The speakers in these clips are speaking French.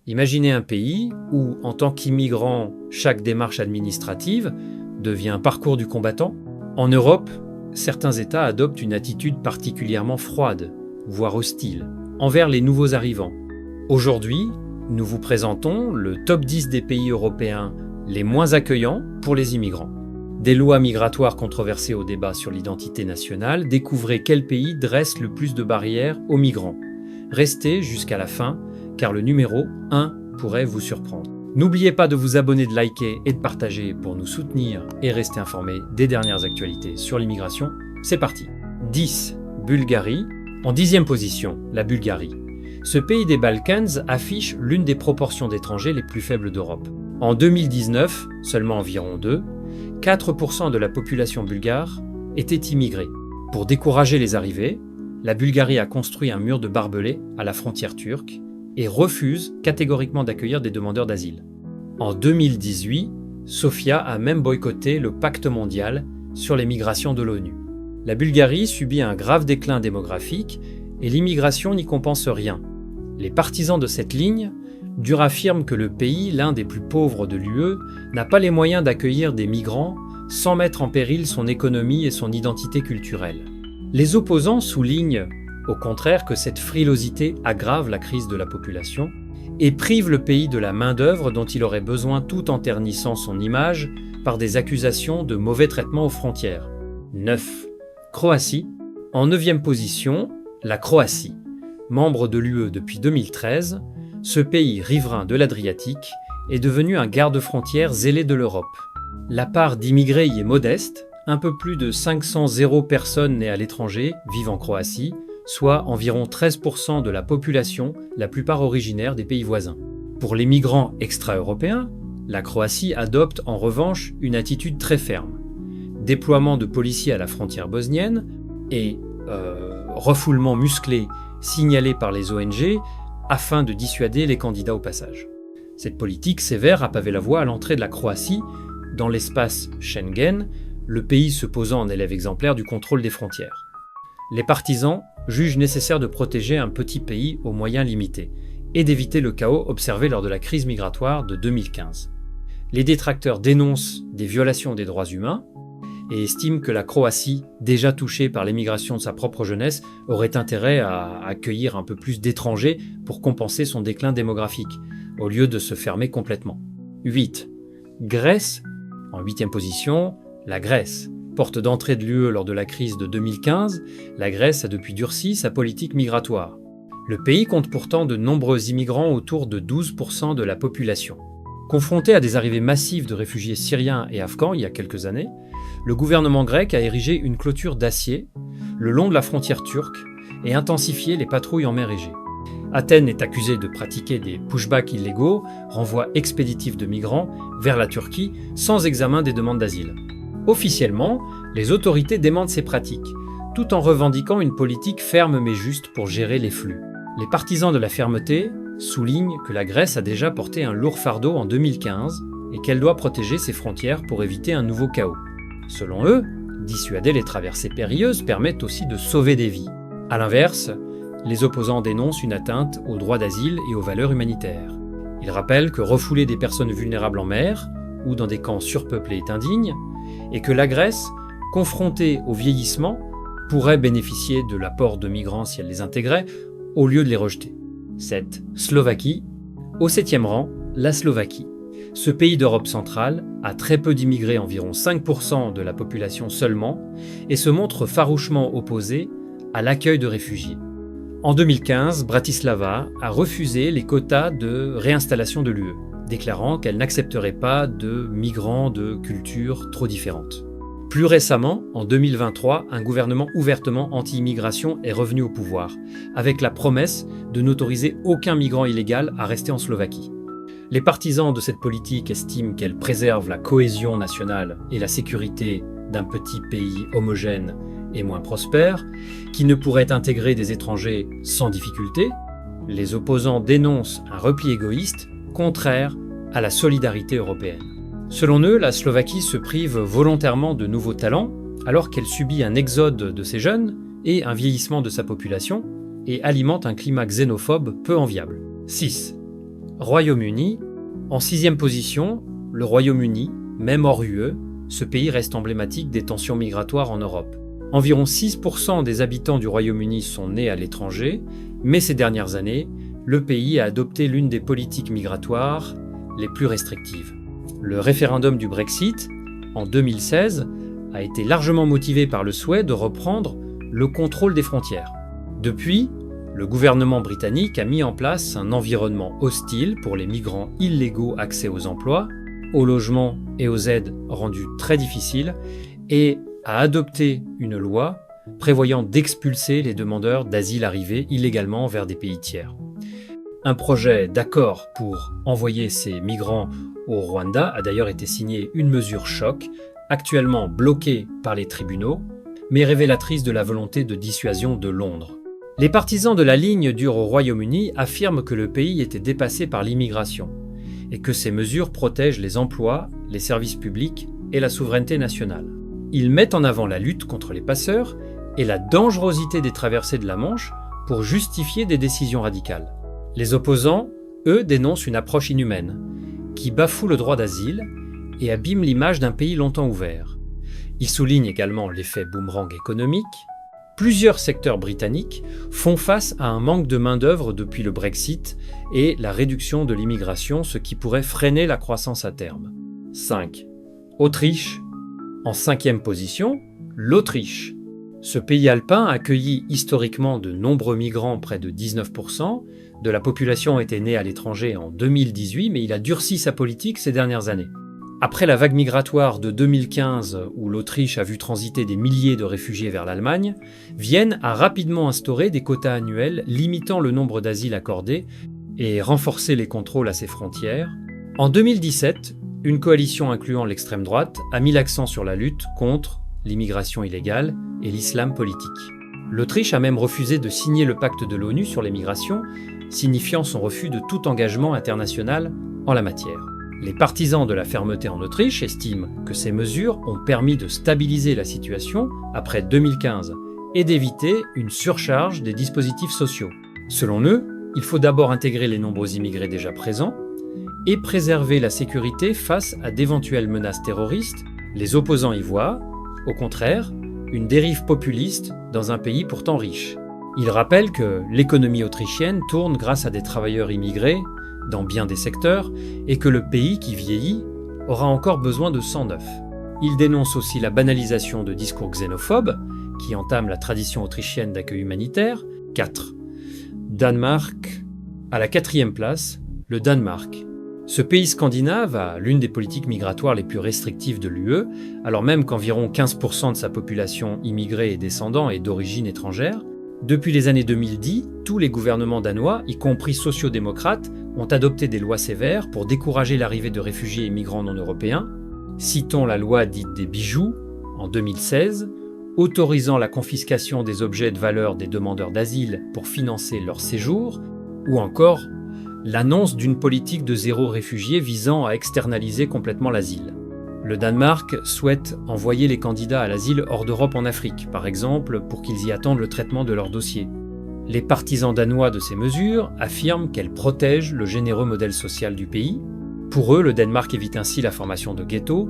Imaginez un pays où, en tant qu'immigrant, chaque démarche administrative devient un parcours du combattant. En Europe, certains États adoptent une attitude particulièrement froide, voire hostile, envers les nouveaux arrivants. Aujourd'hui, nous vous présentons le top 10 des pays européens les moins accueillants pour les immigrants. Des lois migratoires controversées au débat sur l'identité nationale, découvrez quel pays dresse le plus de barrières aux migrants. Restez jusqu'à la fin, car le numéro 1 pourrait vous surprendre. N'oubliez pas de vous abonner, de liker et de partager pour nous soutenir et rester informés des dernières actualités sur l'immigration. C'est parti. 10. Bulgarie. En 10e position, la Bulgarie. Ce pays des Balkans affiche l'une des proportions d'étrangers les plus faibles d'Europe. En 2019, seulement environ 4% de la population bulgare était immigrée. Pour décourager les arrivées, la Bulgarie a construit un mur de barbelés à la frontière turque et refuse catégoriquement d'accueillir des demandeurs d'asile. En 2018, Sofia a même boycotté le pacte mondial sur les migrations de l'ONU. La Bulgarie subit un grave déclin démographique et l'immigration n'y compense rien. Les partisans de cette ligne durs affirment que le pays, l'un des plus pauvres de l'UE, n'a pas les moyens d'accueillir des migrants sans mettre en péril son économie et son identité culturelle. Les opposants soulignent, au contraire, que cette frilosité aggrave la crise de la population et prive le pays de la main-d'œuvre dont il aurait besoin tout en ternissant son image par des accusations de mauvais traitement aux frontières. 9. Croatie. En 9e position, la Croatie. Membre de l'UE depuis 2013, ce pays riverain de l'Adriatique est devenu un garde-frontière zélé de l'Europe. La part d'immigrés y est modeste, un peu plus de 500 personnes nées à l'étranger vivent en Croatie, soit environ 13% de la population, la plupart originaires des pays voisins. Pour les migrants extra-européens, la Croatie adopte en revanche une attitude très ferme. Déploiement de policiers à la frontière bosnienne et refoulement musclé signalé par les ONG afin de dissuader les candidats au passage. Cette politique sévère a pavé la voie à l'entrée de la Croatie dans l'espace Schengen, le pays se posant en élève exemplaire du contrôle des frontières. Les partisans jugent nécessaire de protéger un petit pays aux moyens limités et d'éviter le chaos observé lors de la crise migratoire de 2015. Les détracteurs dénoncent des violations des droits humains et estiment que la Croatie, déjà touchée par l'émigration de sa propre jeunesse, aurait intérêt à accueillir un peu plus d'étrangers pour compenser son déclin démographique, au lieu de se fermer complètement. 8. Grèce. En 8e position, la Grèce. Porte d'entrée de l'UE lors de la crise de 2015, la Grèce a depuis durci sa politique migratoire. Le pays compte pourtant de nombreux immigrants, autour de 12% de la population. Confronté à des arrivées massives de réfugiés syriens et afghans il y a quelques années, le gouvernement grec a érigé une clôture d'acier le long de la frontière turque et intensifié les patrouilles en mer Égée. Athènes est accusée de pratiquer des pushbacks illégaux, renvois expéditifs de migrants vers la Turquie sans examen des demandes d'asile. Officiellement, les autorités démentent ces pratiques, tout en revendiquant une politique ferme mais juste pour gérer les flux. Les partisans de la fermeté soulignent que la Grèce a déjà porté un lourd fardeau en 2015 et qu'elle doit protéger ses frontières pour éviter un nouveau chaos. Selon eux, dissuader les traversées périlleuses permet aussi de sauver des vies. A l'inverse, les opposants dénoncent une atteinte aux droits d'asile et aux valeurs humanitaires. Ils rappellent que refouler des personnes vulnérables en mer ou dans des camps surpeuplés est indigne et que la Grèce, confrontée au vieillissement, pourrait bénéficier de l'apport de migrants si elle les intégrait au lieu de les rejeter. 7. Slovaquie. Au 7e rang, la Slovaquie. Ce pays d'Europe centrale a très peu d'immigrés, environ 5% de la population seulement, et se montre farouchement opposé à l'accueil de réfugiés. En 2015, Bratislava a refusé les quotas de réinstallation de l'UE, déclarant qu'elle n'accepterait pas de migrants de cultures trop différentes. Plus récemment, en 2023, un gouvernement ouvertement anti-immigration est revenu au pouvoir, avec la promesse de n'autoriser aucun migrant illégal à rester en Slovaquie. Les partisans de cette politique estiment qu'elle préserve la cohésion nationale et la sécurité d'un petit pays homogène et moins prospère, qui ne pourrait intégrer des étrangers sans difficulté. Les opposants dénoncent un repli égoïste contraire à la solidarité européenne. Selon eux, la Slovaquie se prive volontairement de nouveaux talents alors qu'elle subit un exode de ses jeunes et un vieillissement de sa population et alimente un climat xénophobe peu enviable. 6. Royaume-Uni. En 6e position, le Royaume-Uni, même hors UE, ce pays reste emblématique des tensions migratoires en Europe. Environ 6% des habitants du Royaume-Uni sont nés à l'étranger, mais ces dernières années, le pays a adopté l'une des politiques migratoires les plus restrictives. Le référendum du Brexit, en 2016, a été largement motivé par le souhait de reprendre le contrôle des frontières. Depuis, le gouvernement britannique a mis en place un environnement hostile pour les migrants illégaux accès aux emplois, au logement et aux aides rendues très difficiles, et a adopté une loi prévoyant d'expulser les demandeurs d'asile arrivés illégalement vers des pays tiers. Un projet d'accord pour envoyer ces migrants au Rwanda a d'ailleurs été signé, une mesure choc, actuellement bloquée par les tribunaux, mais révélatrice de la volonté de dissuasion de Londres. Les partisans de la ligne dure au Royaume-Uni affirment que le pays était dépassé par l'immigration et que ces mesures protègent les emplois, les services publics et la souveraineté nationale. Ils mettent en avant la lutte contre les passeurs et la dangerosité des traversées de la Manche pour justifier des décisions radicales. Les opposants, eux, dénoncent une approche inhumaine, qui bafoue le droit d'asile et abîme l'image d'un pays longtemps ouvert. Ils soulignent également l'effet boomerang économique. Plusieurs secteurs britanniques font face à un manque de main-d'œuvre depuis le Brexit et la réduction de l'immigration, ce qui pourrait freiner la croissance à terme. 5. Autriche. En 5e position, l'Autriche. Ce pays alpin a accueilli historiquement de nombreux migrants, près de 19%. De la population était née à l'étranger en 2018, mais il a durci sa politique ces dernières années. Après la vague migratoire de 2015, où l'Autriche a vu transiter des milliers de réfugiés vers l'Allemagne, Vienne a rapidement instauré des quotas annuels limitant le nombre d'asiles accordés et renforcé les contrôles à ses frontières. En 2017, une coalition incluant l'extrême droite a mis l'accent sur la lutte contre l'immigration illégale et l'islam politique. L'Autriche a même refusé de signer le pacte de l'ONU sur les migrations, signifiant son refus de tout engagement international en la matière. Les partisans de la fermeté en Autriche estiment que ces mesures ont permis de stabiliser la situation après 2015 et d'éviter une surcharge des dispositifs sociaux. Selon eux, il faut d'abord intégrer les nombreux immigrés déjà présents et préserver la sécurité face à d'éventuelles menaces terroristes. Les opposants y voient, au contraire, une dérive populiste dans un pays pourtant riche. Ils rappellent que l'économie autrichienne tourne grâce à des travailleurs immigrés dans bien des secteurs et que le pays qui vieillit aura encore besoin de sang neuf. Ils dénoncent aussi la banalisation de discours xénophobes qui entament la tradition autrichienne d'accueil humanitaire. 4. Danemark. À la 4e place, le Danemark. Ce pays scandinave a l'une des politiques migratoires les plus restrictives de l'UE, alors même qu'environ 15% de sa population immigrée et descendants est d'origine étrangère. Depuis les années 2010, tous les gouvernements danois, y compris sociaux-démocrates, ont adopté des lois sévères pour décourager l'arrivée de réfugiés et migrants non européens. Citons la loi dite des bijoux, en 2016, autorisant la confiscation des objets de valeur des demandeurs d'asile pour financer leur séjour, ou encore l'annonce d'une politique de zéro réfugié visant à externaliser complètement l'asile. Le Danemark souhaite envoyer les candidats à l'asile hors d'Europe en Afrique, par exemple, pour qu'ils y attendent le traitement de leur dossier. Les partisans danois de ces mesures affirment qu'elles protègent le généreux modèle social du pays. Pour eux, le Danemark évite ainsi la formation de ghettos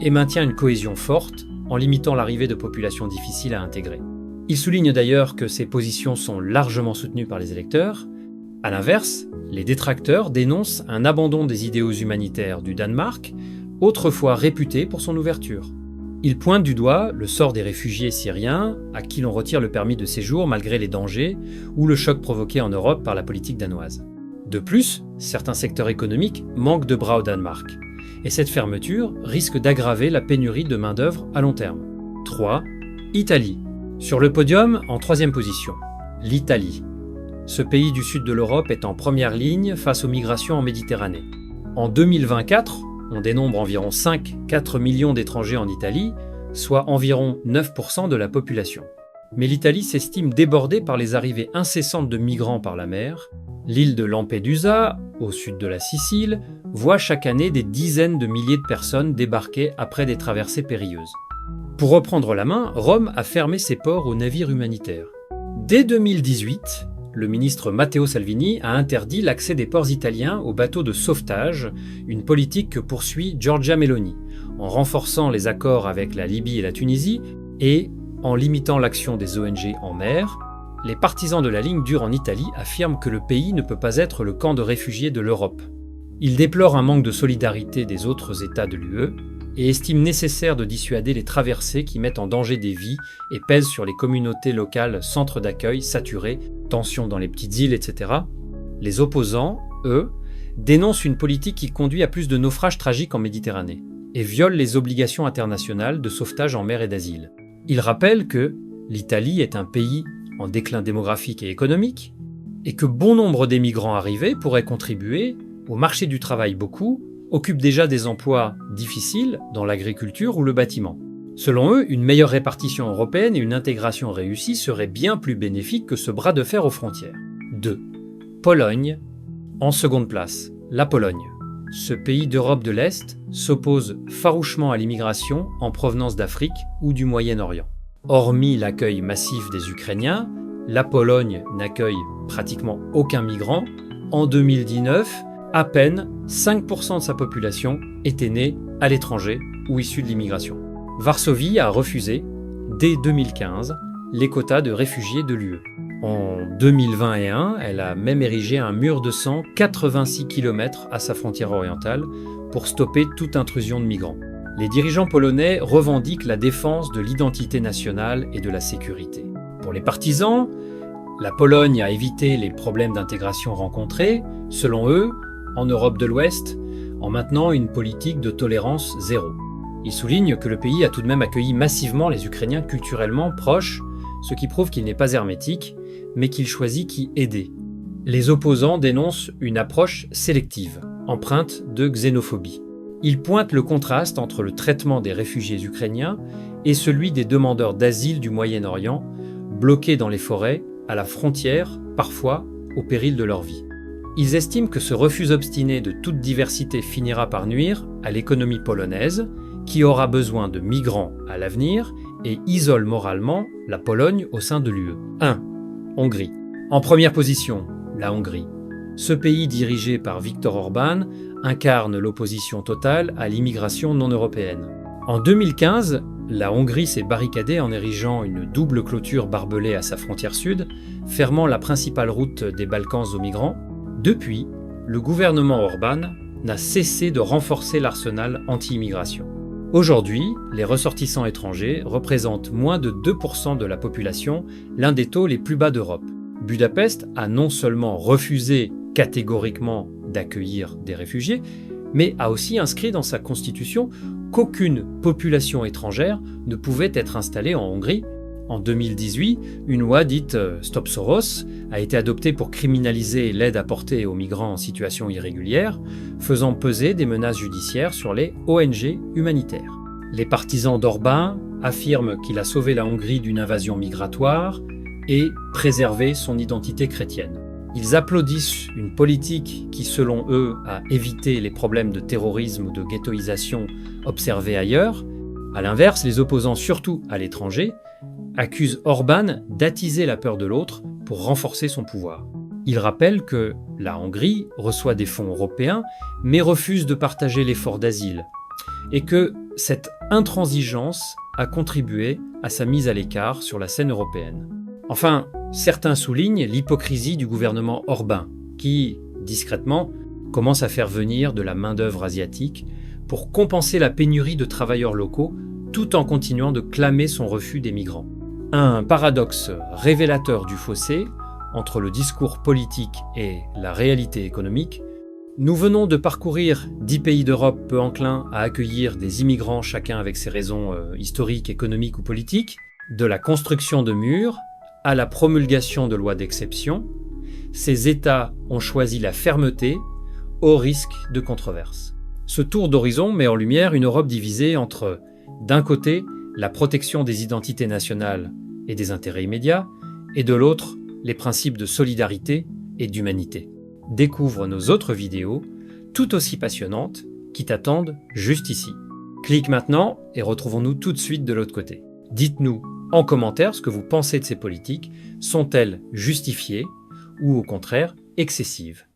et maintient une cohésion forte en limitant l'arrivée de populations difficiles à intégrer. Ils soulignent d'ailleurs que ces positions sont largement soutenues par les électeurs. A l'inverse, les détracteurs dénoncent un abandon des idéaux humanitaires du Danemark, autrefois réputé pour son ouverture. Ils pointent du doigt le sort des réfugiés syriens à qui l'on retire le permis de séjour malgré les dangers ou le choc provoqué en Europe par la politique danoise. De plus, certains secteurs économiques manquent de bras au Danemark, et cette fermeture risque d'aggraver la pénurie de main-d'œuvre à long terme. 3. Italie. Sur le podium, en 3e position, l'Italie. Ce pays du sud de l'Europe est en première ligne face aux migrations en Méditerranée. En 2024, on dénombre environ 5-4 millions d'étrangers en Italie, soit environ 9% de la population. Mais l'Italie s'estime débordée par les arrivées incessantes de migrants par la mer. L'île de Lampedusa, au sud de la Sicile, voit chaque année des dizaines de milliers de personnes débarquer après des traversées périlleuses. Pour reprendre la main, Rome a fermé ses ports aux navires humanitaires. Dès 2018, le ministre Matteo Salvini a interdit l'accès des ports italiens aux bateaux de sauvetage, une politique que poursuit Giorgia Meloni, en renforçant les accords avec la Libye et la Tunisie et en limitant l'action des ONG en mer. Les partisans de la ligne dure en Italie affirment que le pays ne peut pas être le camp de réfugiés de l'Europe. Ils déplorent un manque de solidarité des autres États de l'UE et estiment nécessaire de dissuader les traversées qui mettent en danger des vies et pèsent sur les communautés locales centres d'accueil saturés, tensions dans les petites îles, etc. Les opposants, eux, dénoncent une politique qui conduit à plus de naufrages tragiques en Méditerranée et viole les obligations internationales de sauvetage en mer et d'asile. Ils rappellent que l'Italie est un pays en déclin démographique et économique et que bon nombre d'émigrants arrivés pourraient contribuer au marché du travail. Beaucoup occupent déjà des emplois difficiles dans l'agriculture ou le bâtiment. Selon eux, une meilleure répartition européenne et une intégration réussie seraient bien plus bénéfiques que ce bras de fer aux frontières. 2. Pologne. En seconde place, la Pologne. Ce pays d'Europe de l'Est s'oppose farouchement à l'immigration en provenance d'Afrique ou du Moyen-Orient. Hormis l'accueil massif des Ukrainiens, la Pologne n'accueille pratiquement aucun migrant. En 2019, à peine 5% de sa population était née à l'étranger ou issue de l'immigration. Varsovie a refusé, dès 2015, les quotas de réfugiés de l'UE. En 2021, elle a même érigé un mur de 186 km à sa frontière orientale pour stopper toute intrusion de migrants. Les dirigeants polonais revendiquent la défense de l'identité nationale et de la sécurité. Pour les partisans, la Pologne a évité les problèmes d'intégration rencontrés, selon eux, en Europe de l'Ouest, en maintenant une politique de tolérance zéro. Ils soulignent que le pays a tout de même accueilli massivement les Ukrainiens culturellement proches, ce qui prouve qu'il n'est pas hermétique, mais qu'il choisit qui aider. Les opposants dénoncent une approche sélective, empreinte de xénophobie. Ils pointent le contraste entre le traitement des réfugiés ukrainiens et celui des demandeurs d'asile du Moyen-Orient, bloqués dans les forêts, à la frontière, parfois au péril de leur vie. Ils estiment que ce refus obstiné de toute diversité finira par nuire à l'économie polonaise, qui aura besoin de migrants à l'avenir et isole moralement la Pologne au sein de l'UE. 1. Hongrie. En première position, la Hongrie. Ce pays dirigé par Viktor Orban incarne l'opposition totale à l'immigration non européenne. En 2015, la Hongrie s'est barricadée en érigeant une double clôture barbelée à sa frontière sud, fermant la principale route des Balkans aux migrants. Depuis, le gouvernement Orban n'a cessé de renforcer l'arsenal anti-immigration. Aujourd'hui, les ressortissants étrangers représentent moins de 2% de la population, l'un des taux les plus bas d'Europe. Budapest a non seulement refusé catégoriquement d'accueillir des réfugiés, mais a aussi inscrit dans sa constitution qu'aucune population étrangère ne pouvait être installée en Hongrie. En 2018, une loi dite Stop Soros a été adoptée pour criminaliser l'aide apportée aux migrants en situation irrégulière, faisant peser des menaces judiciaires sur les ONG humanitaires. Les partisans d'Orban affirment qu'il a sauvé la Hongrie d'une invasion migratoire et préservé son identité chrétienne. Ils applaudissent une politique qui, selon eux, a évité les problèmes de terrorisme ou de ghettoisation observés ailleurs. A l'inverse, les opposants, surtout à l'étranger, accusent Orban d'attiser la peur de l'autre pour renforcer son pouvoir. Ils rappellent que la Hongrie reçoit des fonds européens, mais refuse de partager l'effort d'asile, et que cette intransigeance a contribué à sa mise à l'écart sur la scène européenne. Enfin, certains soulignent l'hypocrisie du gouvernement Orban, qui, discrètement, commence à faire venir de la main-d'œuvre asiatique pour compenser la pénurie de travailleurs locaux, tout en continuant de clamer son refus des migrants. Un paradoxe révélateur du fossé entre le discours politique et la réalité économique. Nous venons de parcourir 10 pays d'Europe peu enclins à accueillir des immigrants, chacun avec ses raisons historiques, économiques ou politiques, de la construction de murs à la promulgation de lois d'exception. Ces États ont choisi la fermeté au risque de controverses. Ce tour d'horizon met en lumière une Europe divisée entre, d'un côté, la protection des identités nationales et des intérêts immédiats, et de l'autre, les principes de solidarité et d'humanité. Découvre nos autres vidéos, tout aussi passionnantes, qui t'attendent juste ici. Clique maintenant et retrouvons-nous tout de suite de l'autre côté. Dites-nous en commentaire ce que vous pensez de ces politiques. Sont-elles justifiées ou au contraire excessive.